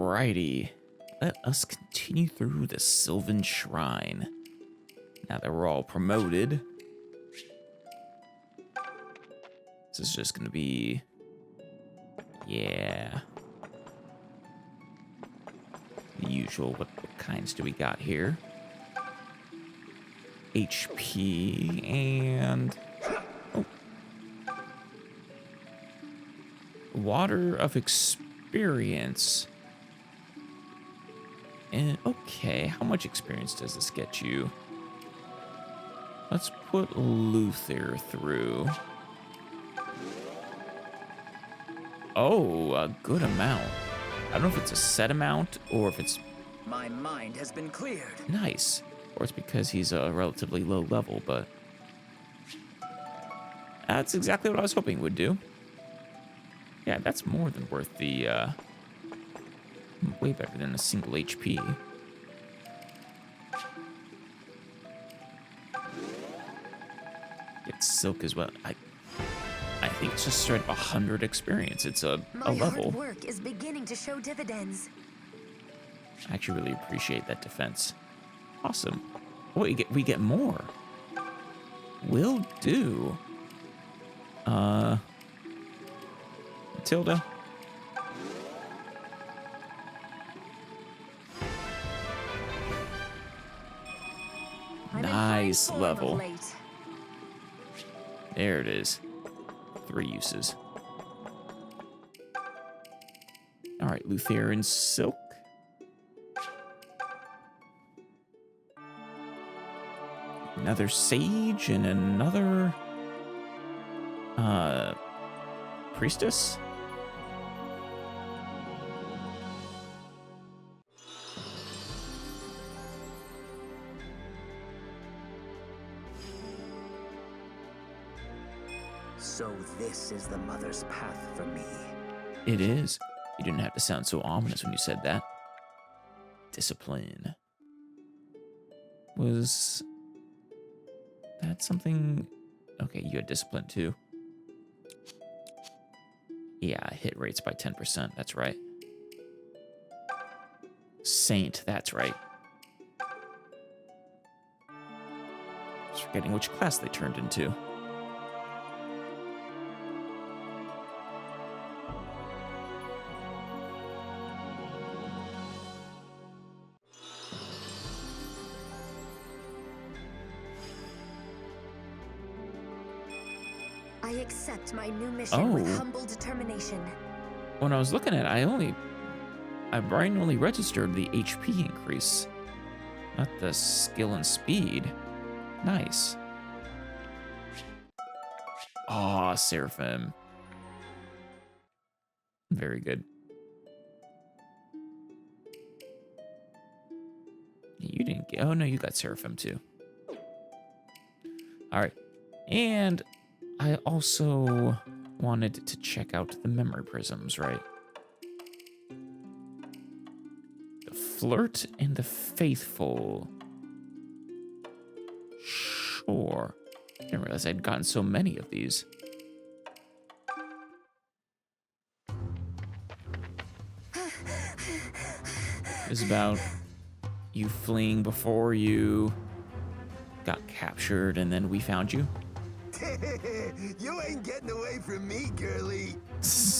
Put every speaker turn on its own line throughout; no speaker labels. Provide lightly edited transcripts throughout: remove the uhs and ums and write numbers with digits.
Alrighty. Let us continue through the Sylvan Shrine. Now that we're all promoted, this is just gonna be, yeah, the usual. What kinds do we got here? HP and Water of Experience. And okay, how much experience does this get you? Let's put Luther through. Oh, a good amount. I don't know if it's a set amount or if it's...
My mind has been cleared.
Nice. Or it's because he's a relatively low level, but... That's exactly what I was hoping it would do. Yeah, that's more than worth the, way better than a single HP. Get silk as well. I think it's just straight up 100 experience. It's a level.
My hard work is beginning to show dividends.
I actually really appreciate that defense. Awesome. Oh, we get more. Will do. Matilda. Nice level. There it is. 3 uses. All right, Lutheran Silk. Another Sage and another Priestess.
So this is the mother's path for me.
It is. You didn't have to sound so ominous when you said that. Discipline. Was that something? Okay, you had discipline too. Yeah, hit rates by 10%. That's right. Saint. That's right. Just forgetting which class they turned into.
I accept my new mission with humble determination.
When I was looking at it, Brian only registered the HP increase, not the skill and speed. Nice. Aw, Seraphim. Very good. You didn't get... Oh, no, you got Seraphim, too. All right. And I also wanted to check out the memory prisms, right? The Flirt and the Faithful. Sure. Didn't realize I'd gotten so many of these. It's about you fleeing before you got captured and then we found you.
You ain't getting away from me, girlie.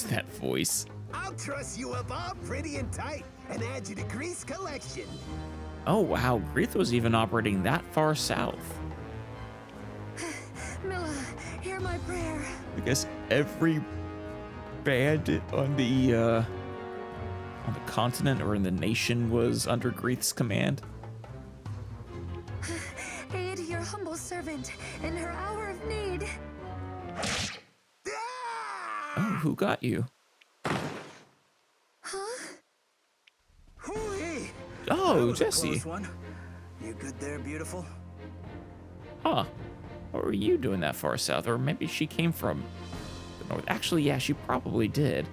That voice.
I'll truss you up all pretty and tight and add you to Greece collection.
Oh, wow. Greece was even operating that far south.
Milla, hear my prayer.
I guess every bandit on the continent or in the nation was under Greeth's command.
Aid your humble servant in her hour of need.
Oh, who got you?
Huh?
Hoo-wee.
Oh,
That was a
Jesse.
close one. You good there, beautiful?
Huh. What were you doing that far south? Or maybe she came from the north. Actually, yeah, she probably did.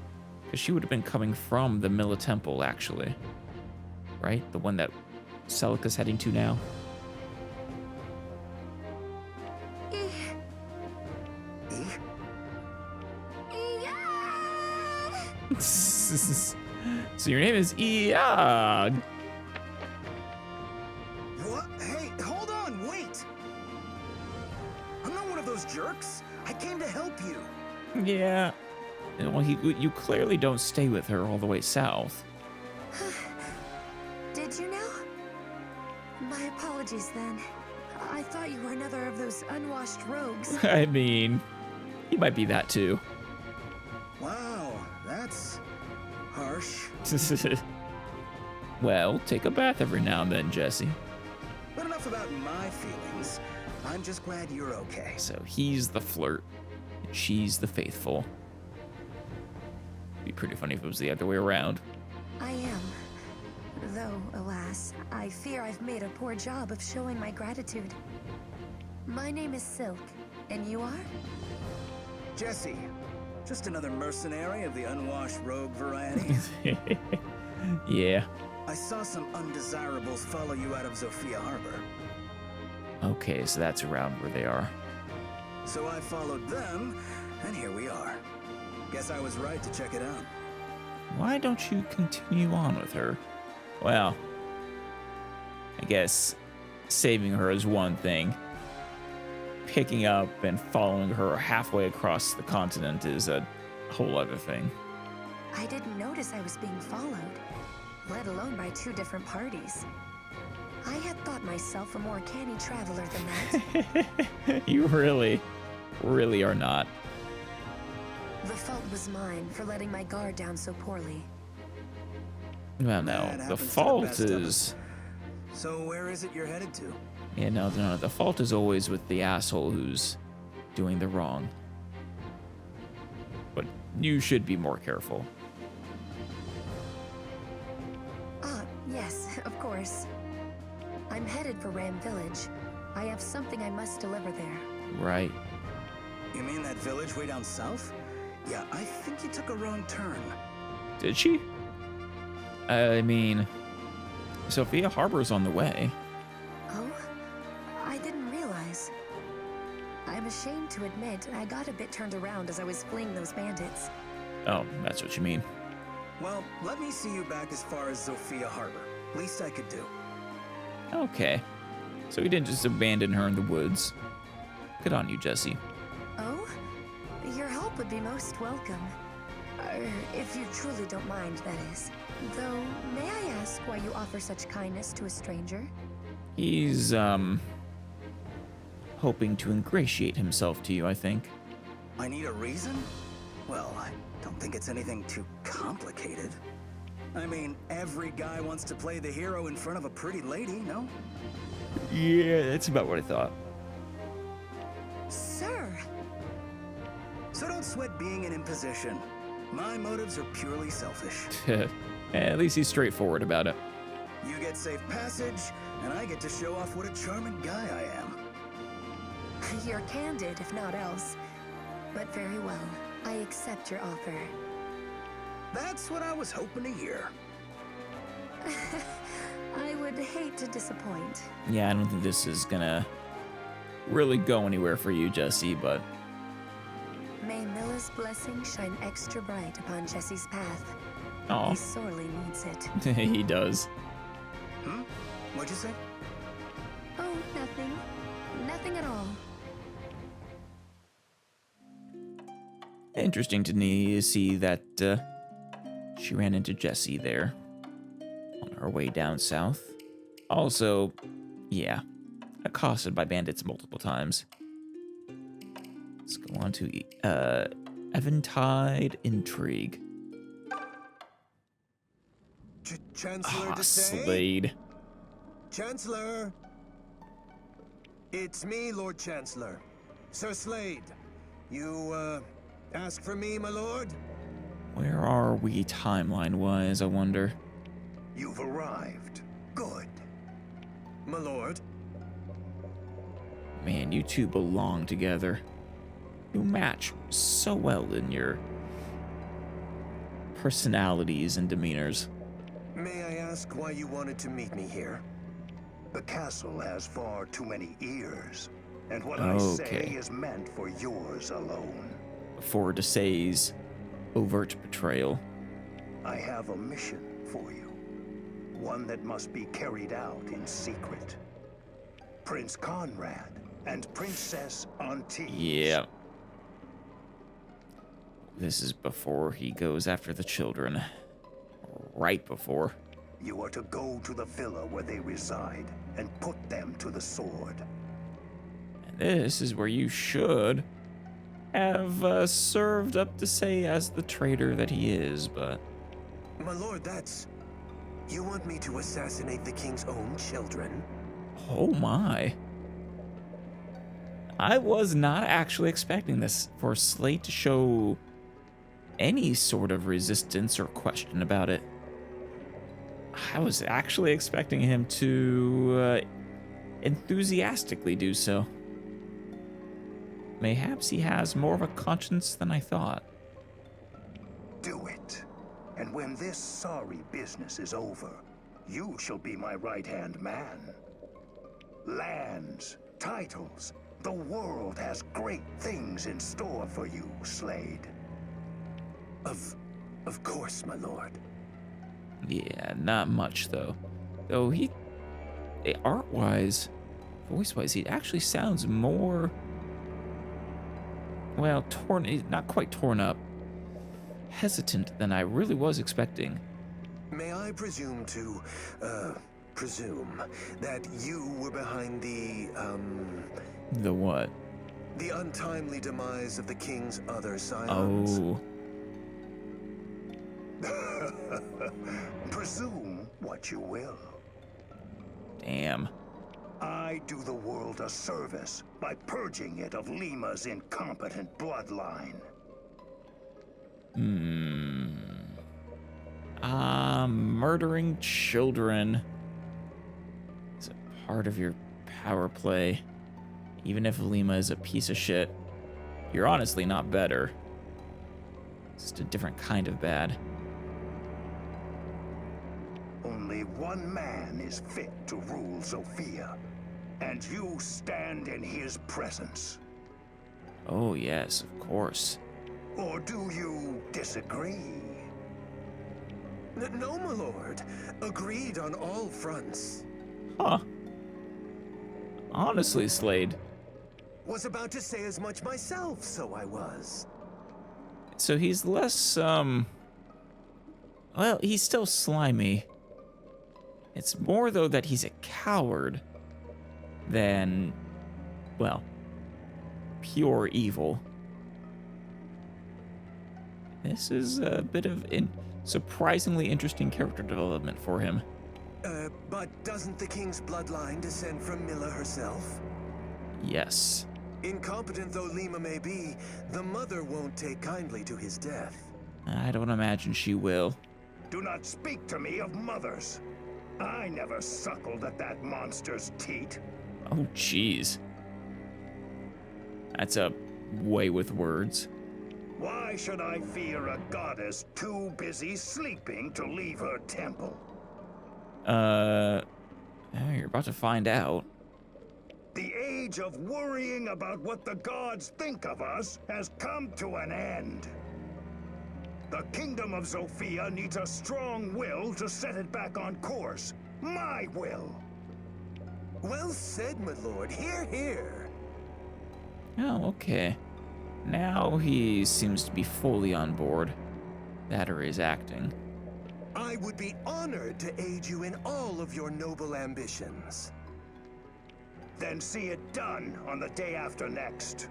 Because she would have been coming from the Mila Temple, actually. Right? The one that Celica's heading to now. So your name is Eog.
What? Hey, hold on, wait! I'm not one of those jerks. I came to help you.
Yeah. Well, you clearly don't stay with her all the way south.
Did you know? My apologies then. I thought you were another of those unwashed rogues.
I mean, he might be that too.
Wow, that's harsh.
Well, take a bath every now and then, Jesse.
But enough about my feelings. I'm just glad you're okay.
So he's the flirt, and she's the faithful. Be pretty funny if it was the other way around.
I am. Though, alas, I fear I've made a poor job of showing my gratitude. My name is Silk, and you are?
Jesse, just another mercenary of the unwashed rogue variety.
Yeah.
I saw some undesirables follow you out of Zofia Harbor.
Okay, so that's around where they are.
So I followed them, and here we are. Guess I was right to check it out.
Why don't you continue on with her? Well, I guess saving her is one thing. Picking up and following her halfway across the continent is a whole other thing.
I didn't notice I was being followed, let alone by two different parties. I had thought myself a more canny traveler than that.
You really are not.
The fault was mine for letting my guard down so poorly.
Well, no,
That
the
happens to the
fault
best of
is...
us. So where is it you're headed to?
Yeah, no, the fault is always with the asshole who's doing the wrong. But you should be more careful.
Yes, of course. I'm headed for Ram Village. I have something I must deliver there.
Right.
You mean that village way down south? Yeah, I think you took a wrong turn.
Did she? I mean, Sophia Harbor's on the way.
Oh? I didn't realize. I'm ashamed to admit I got a bit turned around as I was fleeing those bandits.
Oh, that's what you mean.
Well, let me see you back as far as Zofia Harbor. Least I could do.
Okay. So he didn't just abandon her in the woods. Good on you, Jesse.
Oh? Your help would be most welcome. If you truly don't mind, that is. Though, may I ask why you offer such kindness to a stranger?
He's, hoping to ingratiate himself to you, I think.
I need a reason? Well, I don't think it's anything too complicated. I mean, every guy wants to play the hero in front of a pretty lady, no?
Yeah, that's about what I thought.
Sir!
So don't sweat being an imposition. My motives are purely selfish.
At least he's straightforward about it.
You get safe passage, and I get to show off what a charming guy I am.
You're candid, if not else. But very well. I accept your offer.
That's what I was hoping to hear.
I would hate to disappoint.
Yeah, I don't think this is gonna really go anywhere for you, Jesse, but...
May Milla's blessing shine extra bright upon Jesse's path.
Aw.
He sorely needs it.
He does.
What'd you say?
Oh, nothing. Nothing at all.
Interesting to me to see that she ran into Jesse there on her way down south. Also, yeah, accosted by bandits multiple times. Let's go on to Eventide Intrigue.
Chancellor
Ah,
to say?
Slade.
Chancellor! It's me, Lord Chancellor. Sir Slade. You, ask for me, my lord?
Where are we timeline-wise, I wonder?
You've arrived. Good. My lord?
Man, you two belong together. You match so well in your personalities and demeanors.
May I ask why you wanted to meet me here?
The castle has far too many ears, and what I say
Okay.
is meant for yours alone.
For Desai's overt betrayal.
I have a mission for you. One that must be carried out in secret. Prince Conrad and Princess Antibes.
Yeah. This is before he goes after the children. Right before.
You are to go to the villa where they reside and put them to the sword.
And this is where you should have served up to say as the traitor that he is, but...
My lord, that's... You want me to assassinate the king's own children?
Oh my. I was not actually expecting this, for Slade to show any sort of resistance or question about it. I was actually expecting him to enthusiastically do so. Mayhaps he has more of a conscience than I thought.
Do it. And when this sorry business is over, you shall be my right-hand man. Lands, titles, the world has great things in store for you, Slade.
Of course, my lord.
Yeah, not much though. Though he, art-wise, voice-wise, he actually sounds more, well, not quite torn up, hesitant than I really was expecting.
May I presume to, presume that you were behind
The what?
the untimely demise of the king's other scions?
Oh,
Presume what you will.
damn.
I do the world a service by purging it of Lima's incompetent bloodline.
Murdering children is a part of your power play. Even if Lima is a piece of shit, you're honestly not better. It's just a different kind of bad.
Only one man is fit to rule Sophia, and you stand in his presence.
Oh yes, of course.
Or do you disagree?
No, my lord. Agreed on all fronts.
Huh. Honestly, Slade.
Was about to say as much myself, so I was.
So he's less, well, he's still slimy. It's more, though, that he's a coward than, well, pure evil. This is a bit of surprisingly interesting character development for him.
But doesn't the king's bloodline descend from Milla herself?
Yes.
Incompetent though Lima may be, the mother won't take kindly to his death.
I don't imagine she will.
Do not speak to me of mothers. I never suckled at that monster's teat.
Oh, jeez. That's a way with words.
Why should I fear a goddess too busy sleeping to leave her temple?
You're about to find out.
The age of worrying about what the gods think of us has come to an end. The kingdom of Sophia needs a strong will to set it back on course. My will.
Well said, my lord. Hear, hear.
Oh, okay. Now he seems to be fully on board. That or his acting.
I would be honored to aid you in all of your noble ambitions.
Then see it done on the day after next.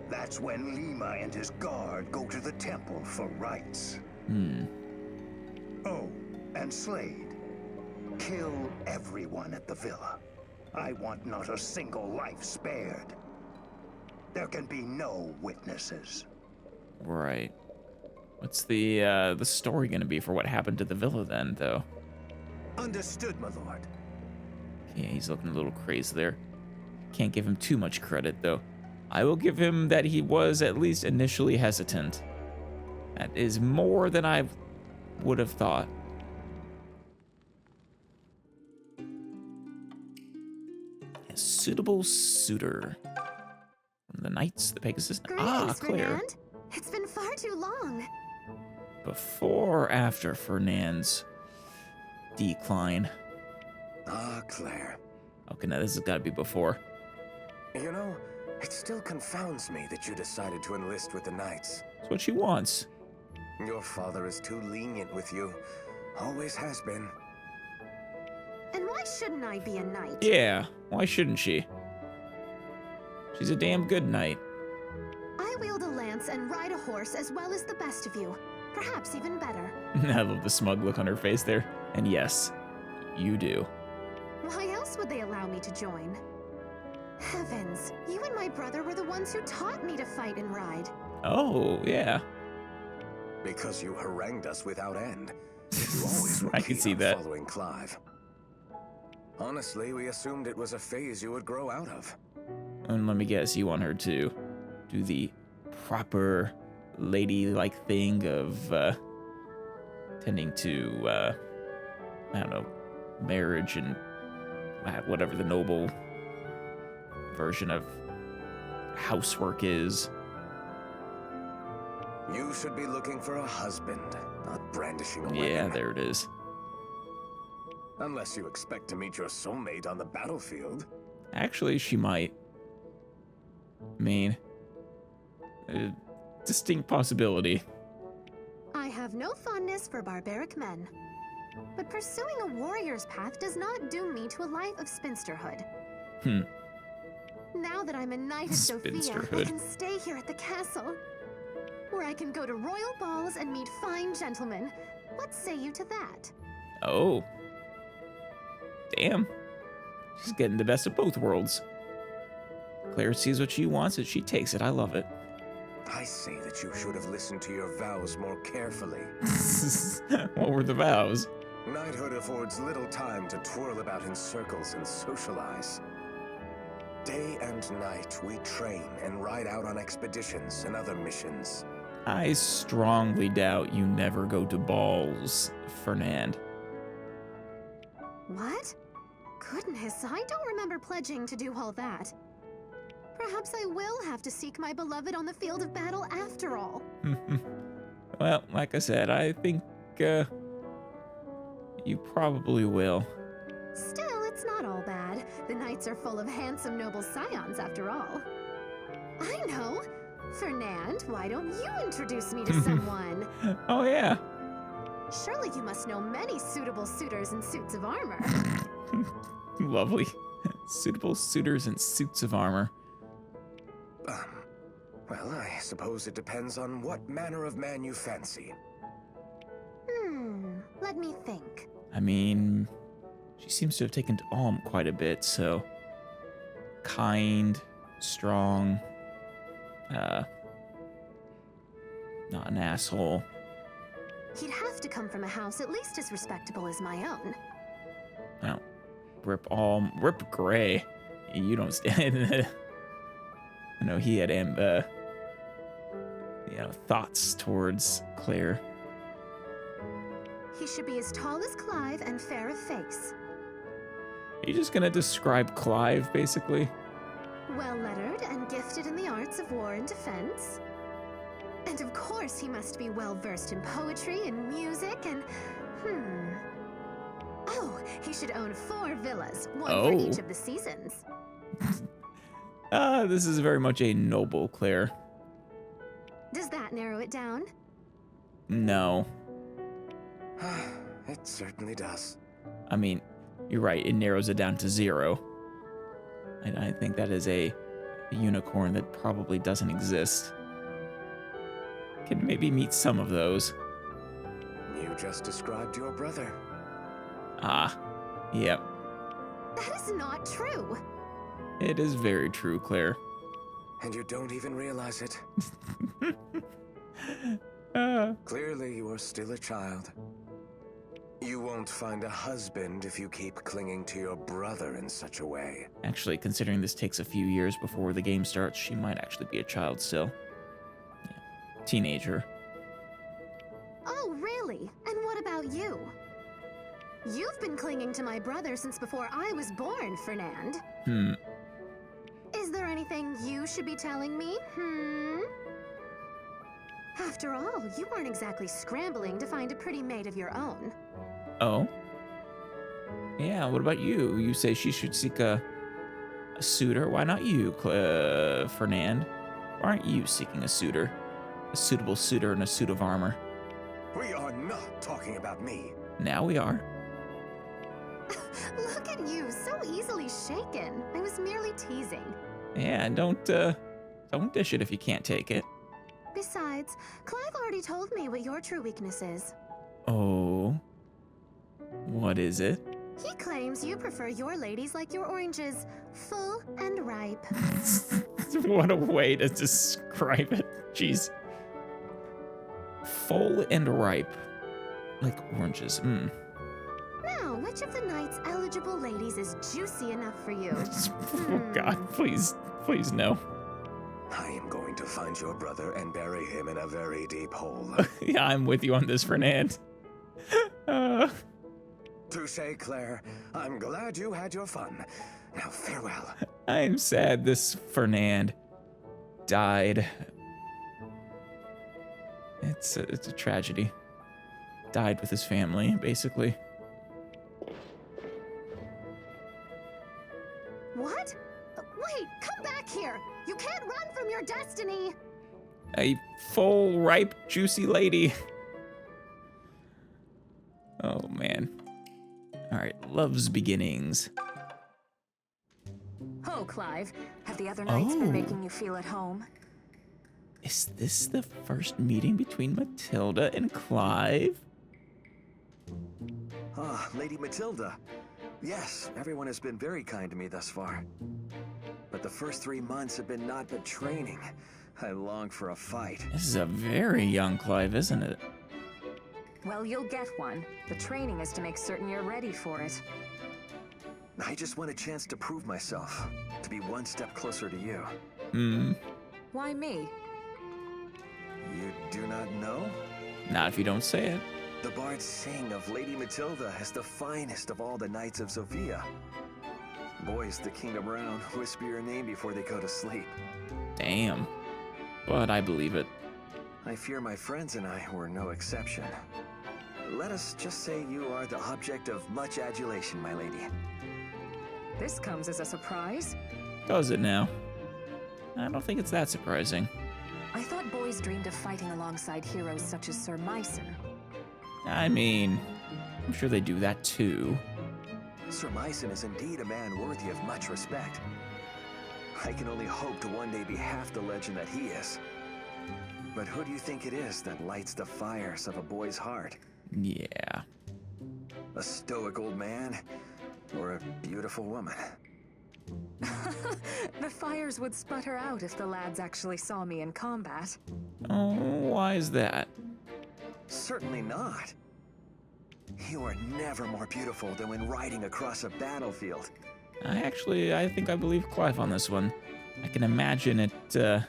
That's when Lima and his guard go to the temple for rites. Oh, and Slade. Kill everyone at the villa. I want not a single life spared. There can be no witnesses.
Right. What's the story gonna be for what happened to the villa then, though?
Understood, my lord.
Yeah, he's looking a little crazy there. Can't give him too much credit, though. I will give him that he was at least initially hesitant. That is more than I would have thought. A suitable suitor. From the Knights, the Pegasus.
Greetings,
Claire.
Fernand. It's been far too long.
before or after Fernand's decline?
Ah, Claire.
Okay, now this has got to be before.
You know, it still confounds me that you decided to enlist with the Knights.
It's what she wants.
Your father is too lenient with you. Always has been.
And why shouldn't I be a knight?
Yeah, why shouldn't she? She's a damn good knight.
I wield a lance and ride a horse as well as the best of you. Perhaps even better.
I love the smug look on her face there. And yes, you do.
Why else would they allow me to join? Heavens, you and my brother were the ones who taught me to fight and ride.
Oh, yeah.
Because you harangued us without end. You always were
I can
keen
see
on
that.
following Clive. Honestly, we assumed it was a phase you would grow out of.
And let me guess, you want her to do the proper lady-like thing of tending to, I don't know, marriage and whatever the noble version of housework is.
You should be looking for a husband, not brandishing a weapon.
Yeah, there it is.
Unless you expect to meet your soulmate on the battlefield.
Actually, she might. I mean, a distinct possibility.
I have no fondness for barbaric men. But pursuing a warrior's path does not doom me to a life of spinsterhood. Now that I'm a knight of Sophia, I
Spinsterhood.
can stay here at the castle, where I can go to royal balls and meet fine gentlemen. What say you to that?
Oh. Damn. She's getting the best of both worlds. Claire sees what she wants and she takes it. I love it.
I say that you should have listened to your vows more carefully.
What were the vows?
Knighthood affords little time to twirl about in circles and socialize. Day and night, we train and ride out on expeditions and other missions.
I strongly doubt you never go to balls, Fernand.
What? Goodness, I don't remember pledging to do all that. Perhaps I will have to seek my beloved on the field of battle after all.
Well, like I said, I think you probably will.
Still, it's not all bad. The knights are full of handsome noble scions after all. I know! Fernand, why don't you introduce me to someone?
Oh, yeah.
Surely you must know many suitable suitors in suits of armor.
Lovely. Suitable suitors in suits of armor.
Well, I suppose it depends on what manner of man you fancy.
Let me think.
I mean, she seems to have taken to Alm quite a bit, so kind, strong, not an asshole.
He'd have to come from a house at least as respectable as my own.
Now, Rip Alm, Rip Gray. You don't stand. I know he had thoughts towards Claire.
He should be as tall as Clive and fair of face.
Are you just gonna describe Clive, basically?
Well-lettered and gifted in the arts of war and defense. And of course he must be well-versed in poetry and music and... Oh, he should own 4 villas, one for each of the seasons.
This is very much a noble Claire.
Does that narrow it down?
No.
It certainly does.
I mean, you're right, it narrows it down to 0. I think that is a unicorn that probably doesn't exist. Can maybe meet some of those.
You just described your brother.
Ah, yep.
That is not true.
It is very true, Claire.
And you don't even realize it. Clearly, you are still a child. You won't find a husband if you keep clinging to your brother in such a way.
Actually, considering this takes a few years before the game starts, she might actually be a child still. Yeah. Teenager.
Oh, really? And what about you? You've been clinging to my brother since before I was born, Fernand. Is there anything you should be telling me? After all, you aren't exactly scrambling to find a pretty maid of your own.
Oh? Yeah, what about you? You say she should seek a suitor. Why not you, Fernand? Why aren't you seeking a suitor? A suitable suitor in a suit of armor.
We are not talking about me.
Now we are.
Look at you, so easily shaken. I was merely teasing.
Yeah, don't dish it if you can't take it.
Besides, Clive already told me what your true weakness is.
Oh. What is it?
He claims you prefer your ladies like your oranges, full and ripe.
What a way to describe it. Jeez. Full and ripe. Like oranges.
Now, which of the knight's eligible ladies is juicy enough for you?
Oh God, please no.
I am going to find your brother and bury him in a very deep hole.
Yeah, I'm with you on this, Fernand.
Touche, Claire. I'm glad you had your fun. Now, farewell.
I'm sad this Fernand died. It's a tragedy. Died with his family, basically.
What? Wait, come back here! You can't run from your destiny!
A full, ripe, juicy lady. Oh, man. All right, Love's Beginnings.
Oh, Clive, have the other knights been
Oh.
making you feel at home?
Is this the first meeting between Matilda and Clive?
Ah, Lady Matilda. Yes, everyone has been very kind to me thus far. But the first 3 months have been naught but training. I long for a fight.
This is a very young Clive, isn't it?
Well, you'll get one. The training is to make certain you're ready for it.
I just want a chance to prove myself, to be one step closer to you.
Why me?
You do not know?
Not if you don't say it.
The bards sing of Lady Matilda as the finest of all the knights of Sophia. Boys the kingdom round whisper your name before they go to sleep.
Damn. But I believe it.
I fear my friends and I were no exception. Let us just say you are the object of much adulation, my lady.
This comes as a surprise.
Does it now? I don't think it's that surprising.
I thought boys dreamed of fighting alongside heroes such as Sir Mycer.
I mean, I'm sure they do that too.
Sir Myson is indeed a man worthy of much respect. I can only hope to one day be half the legend that he is. But who do you think it is that lights the fires of a boy's heart?
Yeah.
A stoic old man or a beautiful woman?
The fires would sputter out if the lads actually saw me in combat.
Oh, why is that?
Certainly not. You are never more beautiful than when riding across a battlefield.
I think I believe Clive on this one. I can imagine it, I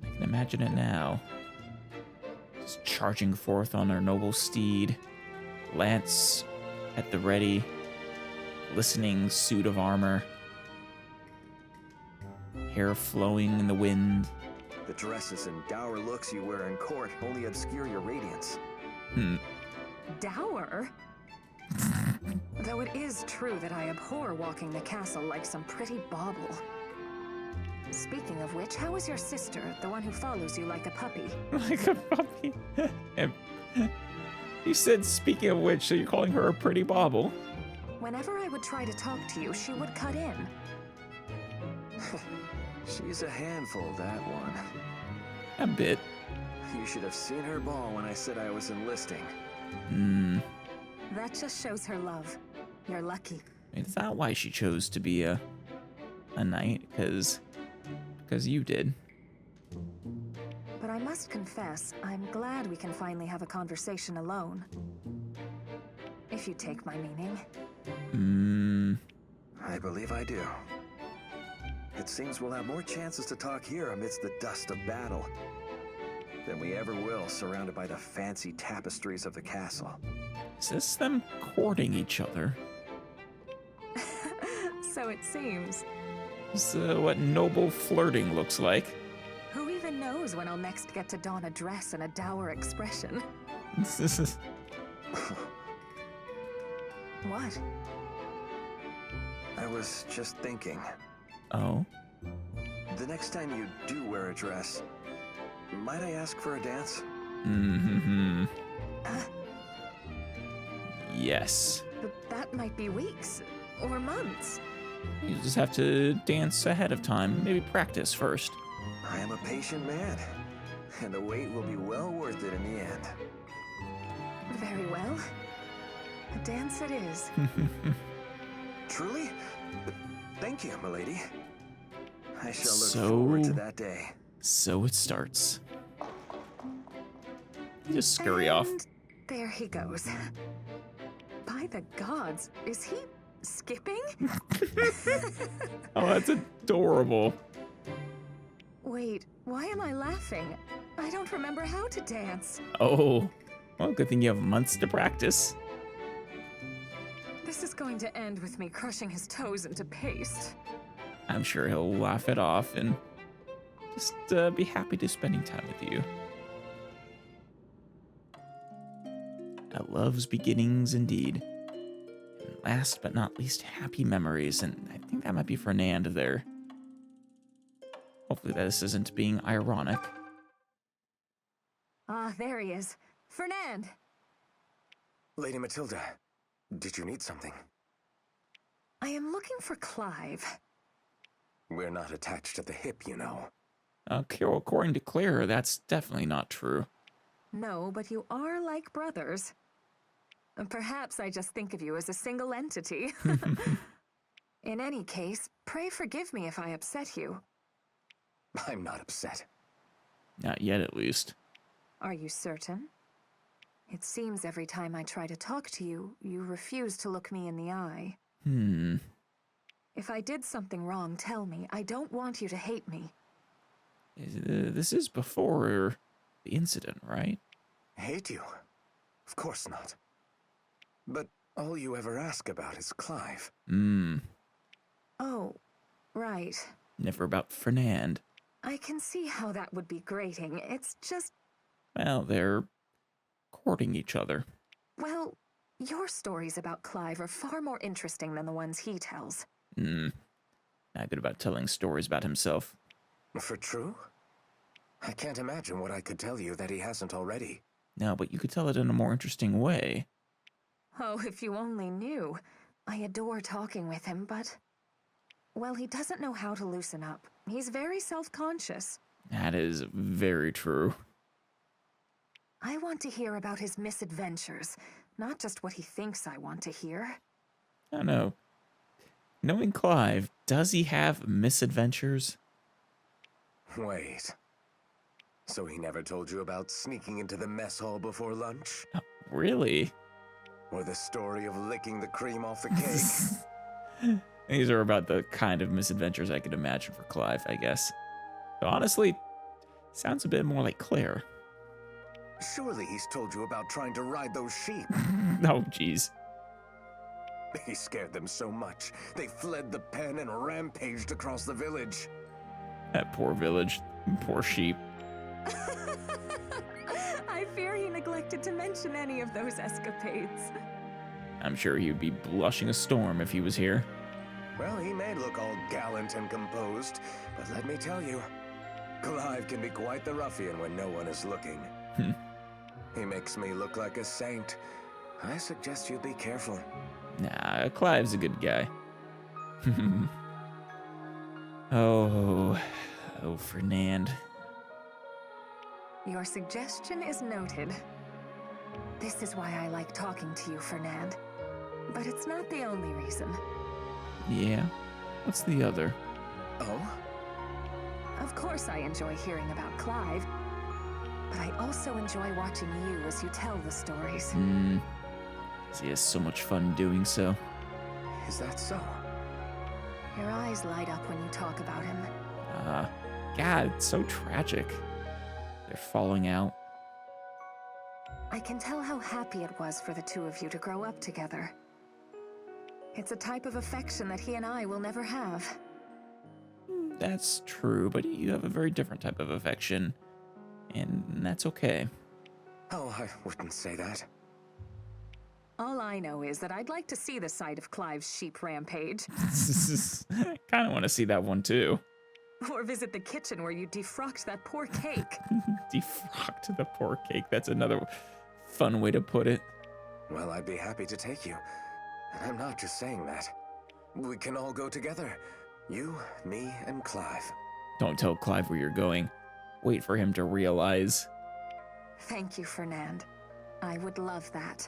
can imagine it now. Just charging forth on her noble steed, lance at the ready, glistening suit of armor, hair flowing in the wind.
The dresses and dour looks you wear in court only obscure your radiance.
Dour? Though it is true that I abhor walking the castle like some pretty bauble. Speaking of which, how is your sister, the one who follows you like a puppy?
Like a puppy. You said, speaking of which, so you're calling her a pretty bauble?
Whenever I would try to talk to you, she would cut in.
She's a handful, that one.
A bit.
You should have seen her ball when I said I was enlisting.
That just shows her love. You're lucky.
It's not why she chose to be a knight, because you did.
But I must confess, I'm glad we can finally have a conversation alone. If you take my meaning.
I believe I do. It seems we'll have more chances to talk here amidst the dust of battle than we ever will surrounded by the fancy tapestries of the castle.
Is this them courting each other?
So it seems.
This is what noble flirting looks like.
Who even knows knows when I'll next get to don a dress and a dour expression. What?
I was just thinking.
Oh?
The next time you do wear a dress, might I ask for a dance?
Mm-hmm. Yes.
But that might be weeks or months.
You just have to dance ahead of time. Maybe practice first.
I am a patient man, and the wait will be well worth it in the end.
Very well. A dance it is.
Truly? Thank you, milady. I shall look
So-
forward to that day.
So it starts. You just scurry off.
And there he goes. By the gods, is he skipping?
Oh, that's adorable.
Wait, why am I laughing? I don't remember how to dance.
Oh, well, good thing you have months to practice.
This is going to end with me crushing his toes into paste.
I'm sure he'll laugh it off and just be happy to spending time with you. A love's beginnings indeed. And last but not least, happy memories, and I think that might be Fernand there. Hopefully this isn't being ironic.
Ah, there he is. Fernand!
Lady Matilda, did you need something?
I am looking for Clive.
We're not attached at the hip, you know.
According to Claire, that's definitely not true.
No, but you are like brothers. Perhaps I just think of you as a single entity. In any case, pray forgive me if I upset you.
I'm not upset.
Not yet, at least.
Are you certain? It seems every time I try to talk to you, you refuse to look me in the eye. If I did something wrong, tell me. I don't want you to hate me.
This is before the incident, right?
Hate you? Of course not. But all you ever ask about is Clive.
Oh, right.
Never about Fernand.
I can see how that would be grating. It's just,
Well, they're courting each other.
well, your stories about Clive are far more interesting than the ones he tells.
Not good about telling stories about himself.
For true? I can't imagine what I could tell you that he hasn't already.
No, but you could tell it in a more interesting way.
Oh, if you only knew. I adore talking with him, but... well, he doesn't know how to loosen up. He's very self-conscious.
That is very true.
I want to hear about his misadventures, not just what he thinks I want to hear.
I don't know. Knowing Clive, does he have misadventures?
Wait. So he never told you about sneaking into the mess hall before lunch?
Really?
Or the story of licking the cream off the cake?
These are about the kind of misadventures I could imagine for Clive, I guess. But honestly, sounds a bit more like Claire.
Surely he's told you about trying to ride those sheep.
Oh, jeez.
He scared them so much, they fled the pen and rampaged across the village.
That poor village. Poor sheep.
I fear he neglected to mention any of those escapades.
I'm sure he would be blushing a storm if he was here.
Well, he may look all gallant and composed, but let me tell you, Clive can be quite the ruffian when no one is looking. He makes me look like a saint. I suggest you be careful.
Nah, Clive's a good guy. Oh, Fernand.
Your suggestion is noted. This is why I like talking to you, Fernand. But it's not the only reason.
Yeah? What's the other?
Oh?
Of course I enjoy hearing about Clive, but I also enjoy watching you as you tell the stories.
He has so much fun doing so.
Is that so?
Your eyes light up when you talk about him.
God, it's so tragic. They're falling out.
I can tell how happy it was for the two of you to grow up together. It's a type of affection that he and I will never have.
That's true, but you have a very different type of affection And that's okay.
Oh, I wouldn't say that.
All I know is that I'd like to see the side of Clive's sheep rampage.
I kind of want to see that one too.
Or visit the kitchen where you defrocked that poor cake.
Defrocked the poor cake. That's another fun way to put it.
Well, I'd be happy to take you. And I'm not just saying that. We can all go together. You, me, and Clive.
Don't tell Clive where you're going. Wait for him to realize.
Thank you, Fernand. I would love that.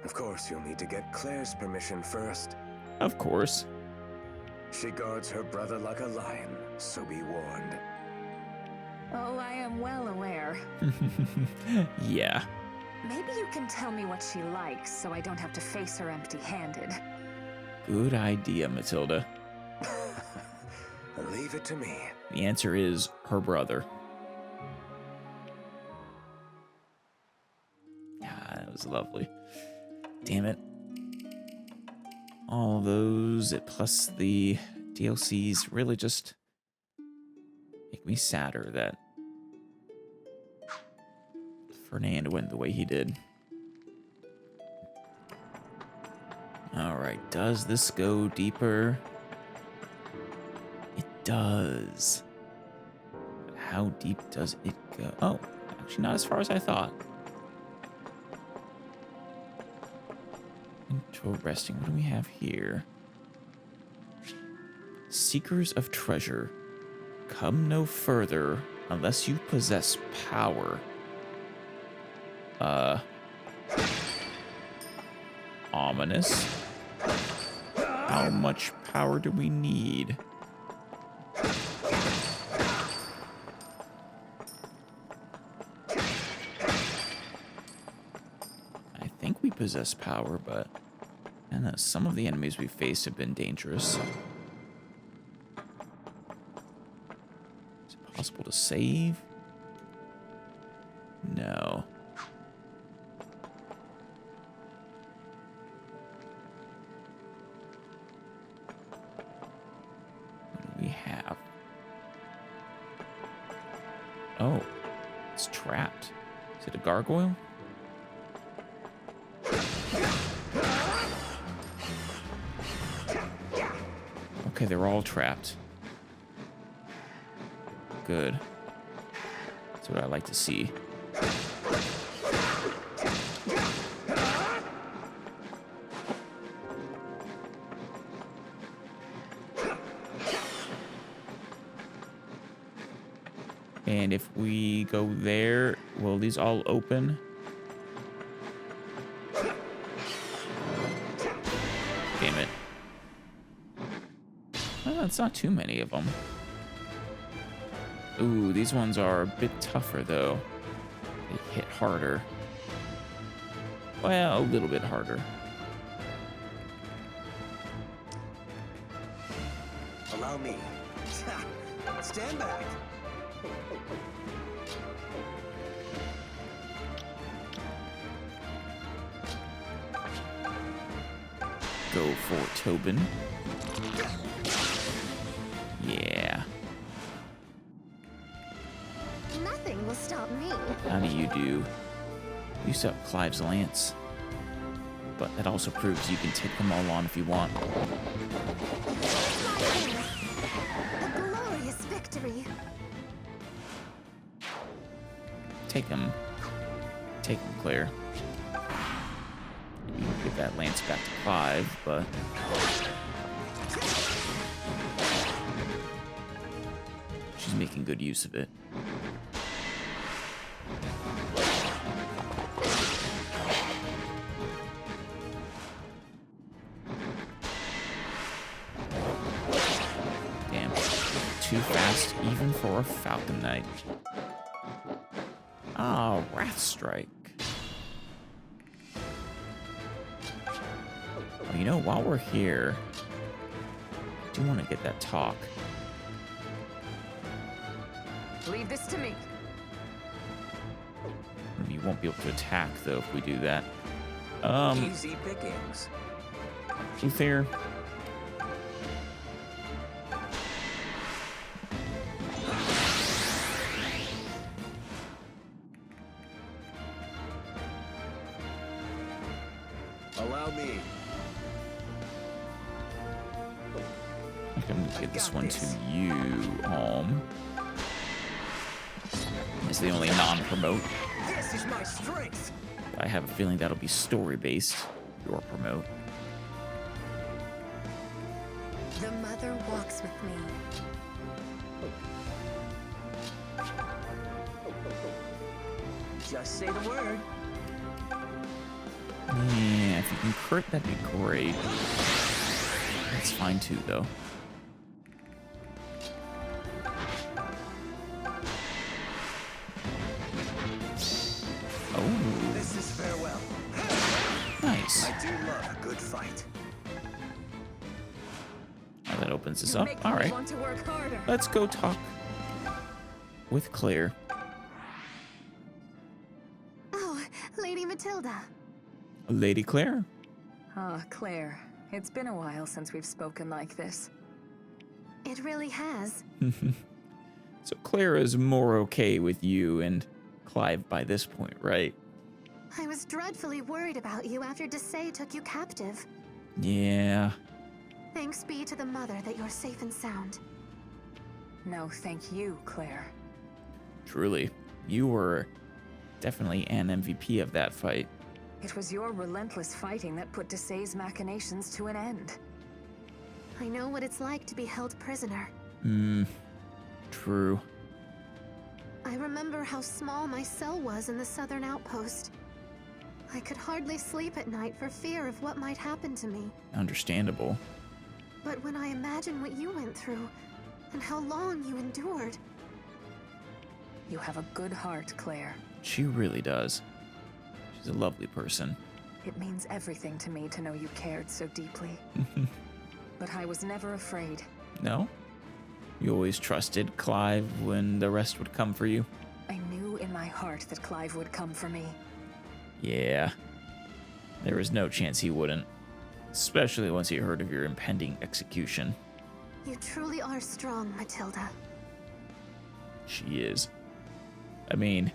Of course, you'll need to get Claire's permission first.
Of course.
She guards her brother like a lion, so be warned.
Oh, I am well aware.
Yeah.
Maybe you can tell me what she likes so I don't have to face her empty-handed.
Good idea, Matilda.
Leave it to me.
The answer is her brother. Ah, that was lovely. Damn it. All those, plus the DLCs, really just make me sadder that Fernand went the way he did. Alright, does this go deeper? It does. But how deep does it go? Oh, actually not as far as I thought. Interesting. What do we have here? Seekers of treasure. Come no further unless you possess power. Ominous. How much power do we need? I think we possess power, but I don't know, some of the enemies we faced have been dangerous. Is it possible to save? No. What do we have? Oh, it's trapped. Is it a gargoyle? Okay, they're all trapped. Good. That's what I like to see. And if we go there, will these all open? Damn it. Well, it's not too many of them. Ooh, these ones are a bit tougher, though. They hit harder. Well, a little bit harder.
Allow me. Stand back.
Go for Tobin. Yeah.
Nothing will stop me.
How do you do? You set up Clive's lance. But that also proves you can take them all on if you want.
A glorious victory.
Take him. Take him, Claire. You can give that lance back to Clive, but... she's making good use of it. Damn. Too fast even for a Falcon Knight. Ah, Wrath Strike. Oh, you know, while we're here, I do want to get that talk.
Leave this to me.
You won't be able to attack, though, if we do that.
Easy pickings.
Uther.
Allow me.
I think I'm gonna give this one to you, Home. It's the only non-promote.
This is my strength.
I have a feeling that'll be story-based, your promote.
The mother walks with me.
Just say the word.
Yeah, if you can crit, that'd be great. That's fine too, though. Oh,
This is farewell.
nice.
I do love a good fight.
Now that opens this
You
up.
make
All
me
right,
want to work harder.
let's go talk with Claire.
Oh, Lady Matilda.
Lady Claire.
Ah, Claire. It's been a while since we've spoken like this.
It really has.
So Claire is more okay with you and Clive by this point, right?
I was dreadfully worried about you after Desai took you captive.
Yeah.
Thanks be to the mother that you're safe and sound.
No, thank you, Claire.
Truly, you were definitely an MVP of that fight.
It was your relentless fighting that put Desai's machinations to an end.
I know what it's like to be held prisoner.
True.
I remember how small my cell was in the southern outpost. I could hardly sleep at night for fear of what might happen to me.
Understandable.
But when I imagine what you went through, and how long you endured...
You have a good heart, Claire.
She really does. She's a lovely person.
It means everything to me to know you cared so deeply. But I was never afraid.
No? You always trusted Clive when the rest would come for you?
I knew in my heart that Clive would come for me.
Yeah. There was no chance he wouldn't. Especially once he heard of your impending execution.
You truly are strong, Matilda.
She is. I mean,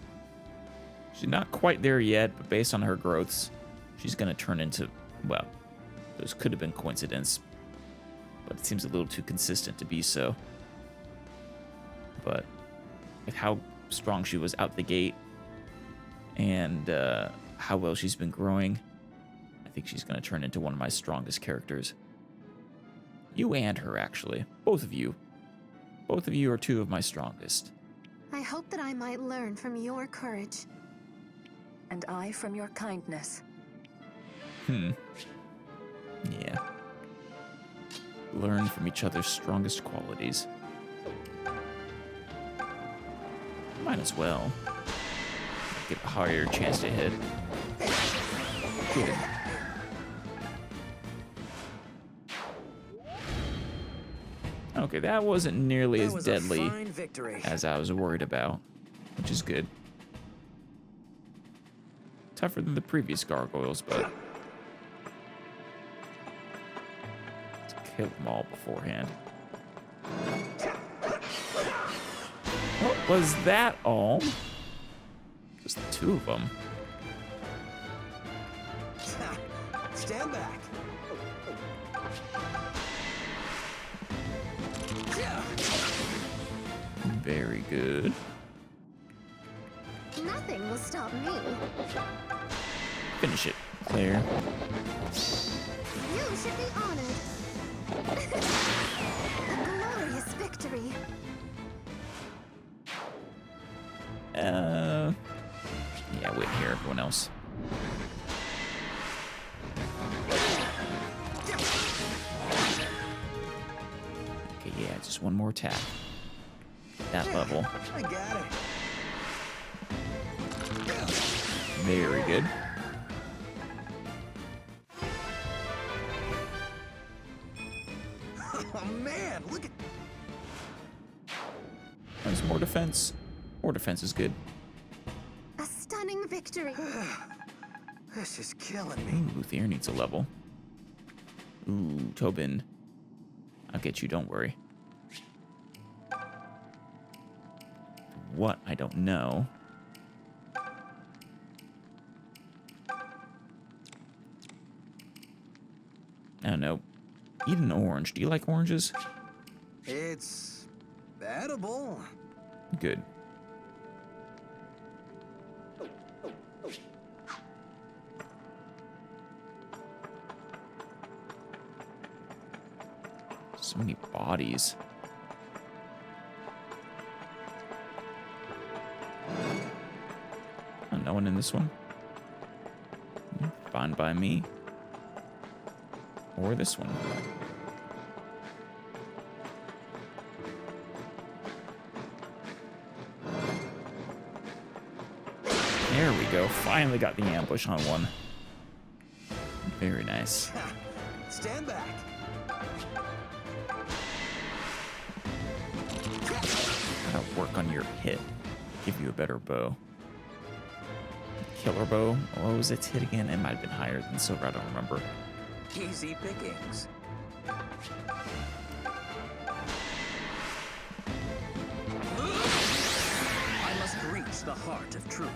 she's not quite there yet, but based on her growths, she's gonna turn into, well, those could have been coincidence, but it seems a little too consistent to be so. But with how strong she was out the gate and how well she's been growing, I think she's gonna turn into one of my strongest characters. You and her, actually. Both of you. Both of you are two of my strongest.
I hope that I might learn from your courage.
And I from your kindness.
Yeah. Learn from each other's strongest qualities. Might as well. Get a higher chance to hit. Good. Okay, that wasn't nearly as deadly as I was worried about, which is good. Tougher than the previous gargoyles, but let's kill them all beforehand. What was that all? Just the two of them.
Stand back.
Very good.
Nothing will stop me.
Finish it, Claire.
You should be honored. A glorious victory.
Yeah, wait here, everyone else. Okay, yeah, just one more tap. That level.
I got it.
Very good.
Oh man, look at.
There's more defense. More defense is good.
A stunning victory.
This is killing me.
Ooh, Thier needs a level. Ooh, Tobin. I'll get you, don't worry. What? I don't know. I don't know. Eat an orange. Do you like oranges?
It's edible.
Good. So many bodies. Oh, no one in this one. Fine by me. Or this one. There we go. Finally got the ambush on one. Very nice.
Stand back.
Gotta work on your hit. Give you a better bow. Killer bow. What was its hit again? It might have been higher than silver. I don't remember.
Easy pickings. I must reach the heart of truth.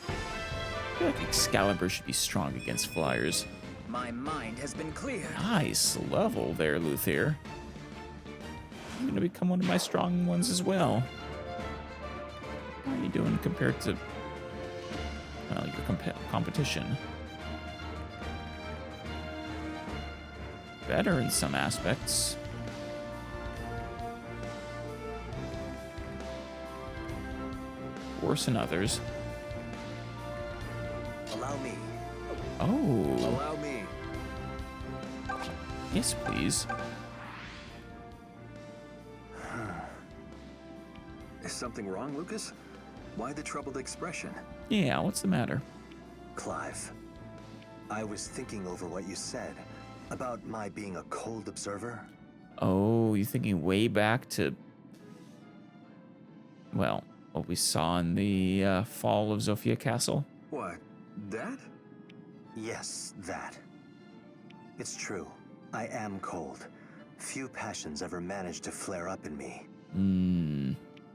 I feel like Excalibur should be strong against flyers.
My mind has been cleared.
Nice level there, Luthier. You're gonna become one of my strong ones as well. How are you doing compared to, well, your competition? Better in some aspects. Worse in others.
Allow me.
Oh.
Allow me.
Yes, please.
Is something wrong, Lucas? Why the troubled expression?
Yeah, what's the matter?
Clive, I was thinking over what you said about my being a cold observer.
Oh, you thinking way back to, well, what we saw in the fall of Zofia Castle?
What? That? Yes, that. It's true. I am cold. Few passions ever manage to flare up in me.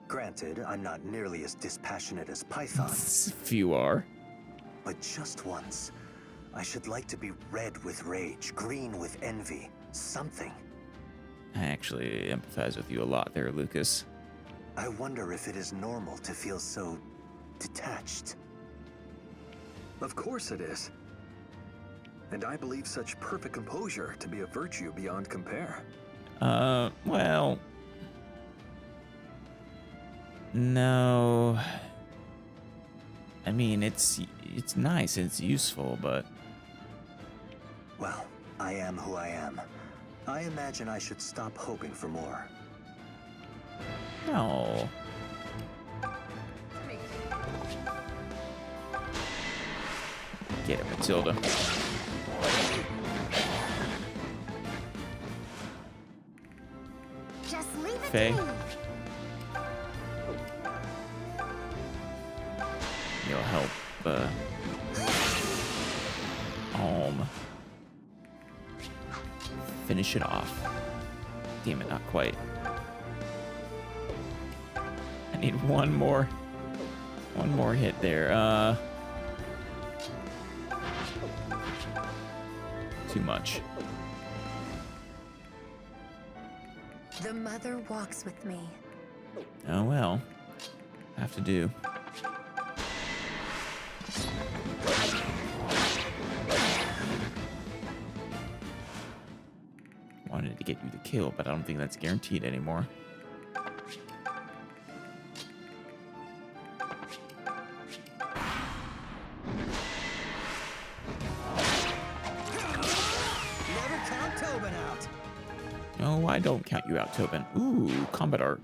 Granted, I'm not nearly as dispassionate as Python.
Few are.
But just once, I should like to be red with rage, green with envy, something.
I actually empathize with you a lot there, Lucas.
I wonder if it is normal to feel so detached. Of course it is. And I believe such perfect composure to be a virtue beyond compare.
Well... No... I mean, it's nice, it's useful, but...
Well, I am who I am. I imagine I should stop hoping for more.
No. Get it, Matilda.
Just leave it
Faye.
to me.
You'll help, finish it off. Damn it, not quite. I need one more hit there. Too much.
The mother walks with me.
Oh well. Have to do. Wanted to get you the kill, but I don't think that's guaranteed anymore.
Never count Tobin out.
No, I don't count you out, Tobin. Ooh, combat art.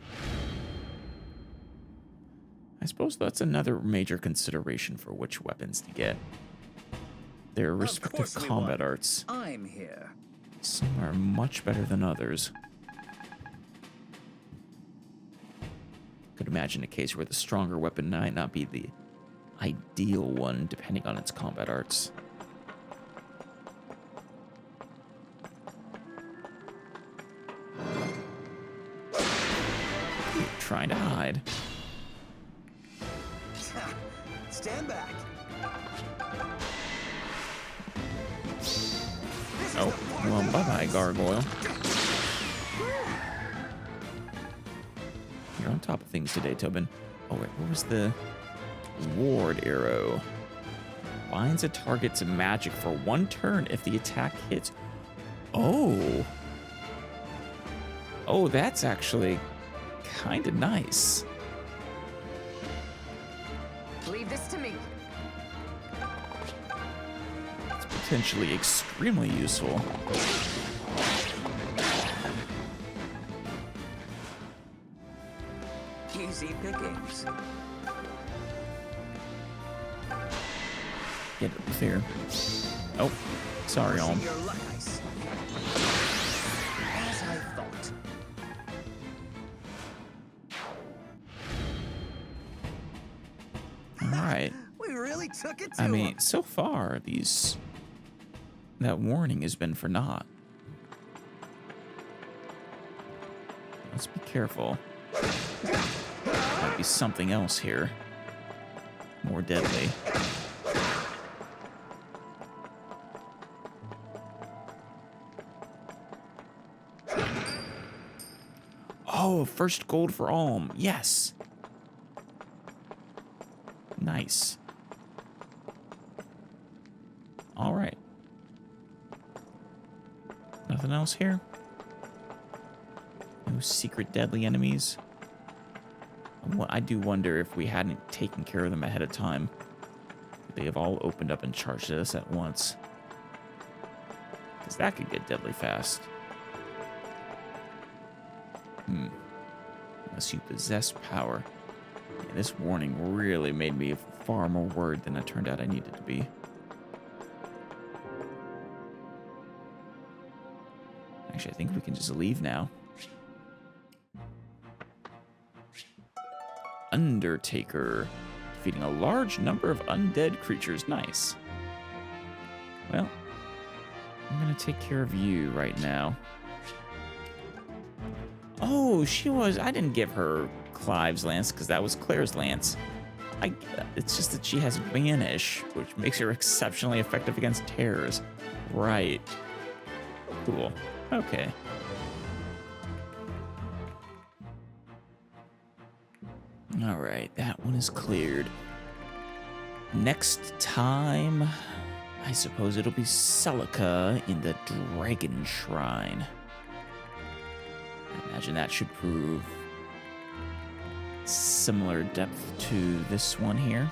I suppose that's another major consideration for which weapons to get. Their respective combat arts.
I'm here.
Some are much better than others. Could imagine a case where the stronger weapon might not be the ideal one, depending on its combat arts. You're trying to hide.
Stand back.
Oh. Well, bye-bye, gargoyle. You're on top of things today, Tobin. Oh, wait, what was the ward arrow? Binds a target's magic for 1 turn if the attack hits. Oh. Oh, that's actually kind of nice.
Leave this to me.
It's potentially extremely useful.
Easy pickings.
Get it there. Oh, sorry, Alm.
Your luck, I see. As I thought.
All right.
We really took it to
I
him.
mean, so far, that warning has been for naught. Let's be careful. Might be something else here. More deadly. Oh, first gold for Alm. Yes. Nice. All right. Nothing else here? No secret deadly enemies? I do wonder if we hadn't taken care of them ahead of time. They have all opened up and charged at us at once. Because that could get deadly fast. Unless you possess power. Yeah, this warning really made me far more worried than it turned out I needed to be. Actually, I think we can just leave now. Undertaker. Defeating a large number of undead creatures. Nice. Well, I'm gonna take care of you right now. Oh, I didn't give her Clive's lance because that was Claire's lance. It's just that she has Vanish, which makes her exceptionally effective against terrors. Right. Cool. Okay. Alright, that one is cleared. Next time, I suppose it'll be Celica in the Dragon Shrine. I imagine that should prove similar depth to this one here.